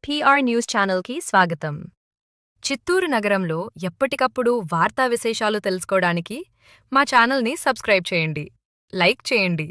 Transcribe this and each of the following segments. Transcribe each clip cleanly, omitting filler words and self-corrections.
PR news ఛానల్కి స్వాగతం. చిత్తూరు నగరంలో ఎప్పటికప్పుడు వార్తా విశేషాలు తెలుసుకోవడానికి మా ఛానల్ని సబ్స్క్రైబ్ చేయండి, లైక్ చేయండి.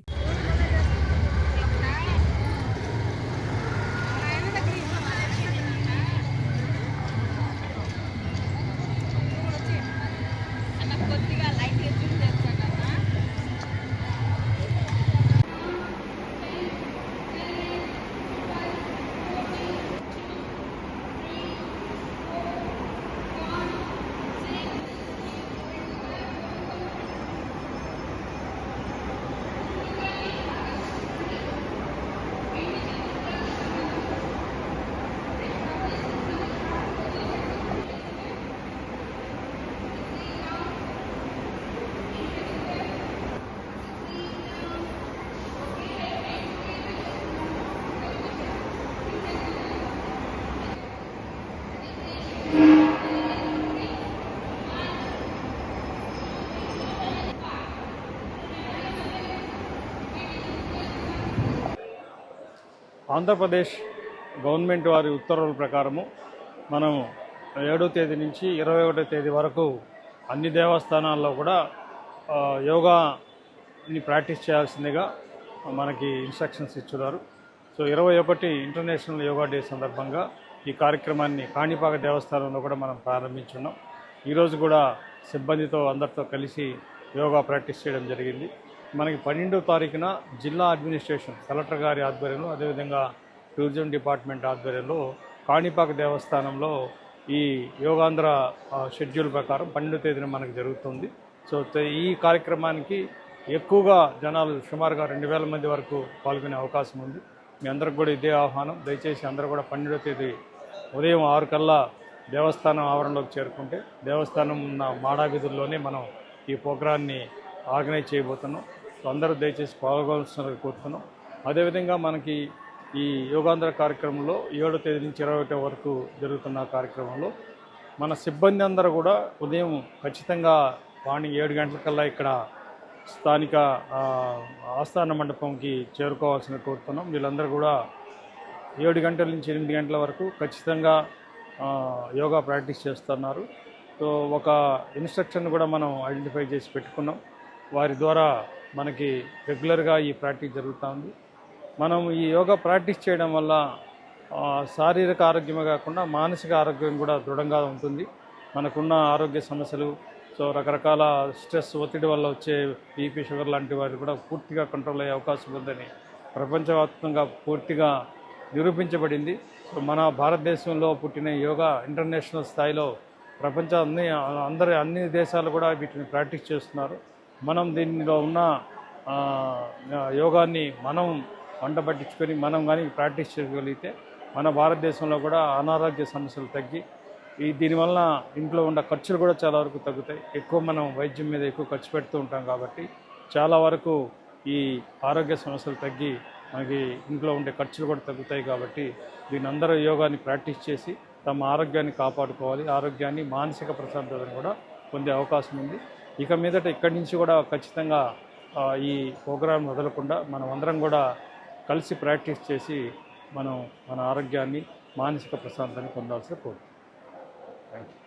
ఆంధ్రప్రదేశ్ గవర్నమెంట్ వారి ఉత్తర్వుల ప్రకారము మనం 7వ తేదీ నుంచి 21వ తేదీ వరకు అన్ని దేవస్థానాల్లో కూడా యోగాని ప్రాక్టీస్ చేయాల్సిందిగా మనకి ఇన్స్ట్రక్షన్స్ ఇచ్చున్నారు. సో 21 ఇంటర్నేషనల్ యోగా డే సందర్భంగా ఈ కార్యక్రమాన్ని కాణిపాక దేవస్థానంలో కూడా మనం ప్రారంభించున్నాం. ఈరోజు కూడా సిబ్బందితో అందరితో కలిసి యోగా ప్రాక్టీస్ చేయడం జరిగింది. మనకి 12వ తారీఖున జిల్లా అడ్మినిస్ట్రేషన్ కలెక్టర్ గారి ఆధ్వర్యంలో, అదేవిధంగా టూరిజం డిపార్ట్మెంట్ ఆధ్వర్యంలో కాణిపాక దేవస్థానంలో ఈ యోగాంధ్ర షెడ్యూల్ ప్రకారం 12వ తేదీన మనకు జరుగుతుంది. సో ఈ కార్యక్రమానికి ఎక్కువగా జనాలు సుమారుగా 2000 మంది వరకు పాల్గొనే అవకాశం ఉంది. మీ అందరికి కూడా ఇదే ఆహ్వానం. దయచేసి అందరూ కూడా 12వ తేదీ ఉదయం 6 కల్లా దేవస్థానం ఆవరణలోకి చేరుకుంటే, దేవస్థానం ఉన్న మాడావీధుల్లోనే మనం ఈ ప్రోగ్రాన్ని ఆర్గనైజ్ చేయబోతున్నాం. సో అందరూ దయచేసి పాల్గొనాల్సిందిగా కోరుతున్నాం. అదేవిధంగా మనకి ఈ యోగాంధ్ర కార్యక్రమంలో 7వ తేదీ నుంచి 21 వరకు జరుగుతున్న కార్యక్రమంలో మన సిబ్బంది అందరూ కూడా ఉదయం ఖచ్చితంగా మార్నింగ్ 7 గంటలకల్లా ఇక్కడ స్థానిక ఆస్థాన మండపంకి చేరుకోవాల్సిందిగా కోరుతున్నాం. వీళ్ళందరూ కూడా 7 గంటల నుంచి 8 గంటల వరకు ఖచ్చితంగా యోగా ప్రాక్టీస్ చేస్తున్నారు. సో ఒక ఇన్స్ట్రక్షన్ కూడా మనం ఐడెంటిఫై చేసి పెట్టుకున్నాం. వారి ద్వారా మనకి రెగ్యులర్గా ఈ ప్రాక్టీస్ జరుగుతూ ఉంది. మనం ఈ యోగా ప్రాక్టీస్ చేయడం వల్ల శారీరక ఆరోగ్యమే కాకుండా మానసిక ఆరోగ్యం కూడా దృఢంగా ఉంటుంది. మనకున్న ఆరోగ్య సమస్యలు, సో రకరకాల స్ట్రెస్, ఒత్తిడి వల్ల వచ్చే బీపీ, షుగర్ లాంటి వారు కూడా పూర్తిగా కంట్రోల్ అయ్యే అవకాశం ఉందని ప్రపంచవ్యాప్తంగా పూర్తిగా నిరూపించబడింది. సో మన భారతదేశంలో పుట్టిన యోగా ఇంటర్నేషనల్ స్థాయిలో అన్ని దేశాలు కూడా వీటిని ప్రాక్టీస్ చేస్తున్నారు. మనం దీనిలో ఉన్న యోగాన్ని మనం వంట పట్టించుకొని మనం కానీ ప్రాక్టీస్ చేయగలిగితే మన భారతదేశంలో కూడా అనారోగ్య సమస్యలు తగ్గి దీనివల్ల ఇంట్లో ఉన్న ఖర్చులు కూడా చాలా వరకు తగ్గుతాయి. ఎక్కువ మనం వైద్యం మీద ఎక్కువ ఖర్చు పెడుతూ ఉంటాం కాబట్టి చాలా వరకు ఈ ఆరోగ్య సమస్యలు తగ్గి మనకి ఇంట్లో ఉండే ఖర్చులు కూడా తగ్గుతాయి. కాబట్టి దీని అందరూ యోగాని ప్రాక్టీస్ చేసి తమ ఆరోగ్యాన్ని కాపాడుకోవాలి. ఆరోగ్యాన్ని, మానసిక ప్రశాంతతను కూడా పొందే అవకాశం ఉంది. ఇక మీదట ఇక్కడి నుంచి కూడా ఖచ్చితంగా ఈ ప్రోగ్రాం వదలకుండా మనం అందరం కూడా కలిసి ప్రాక్టీస్ చేసి మన ఆరోగ్యాన్ని, మానసిక ప్రశాంతాన్ని పొందాల్సిన కోరుతున్నాం. Thank you.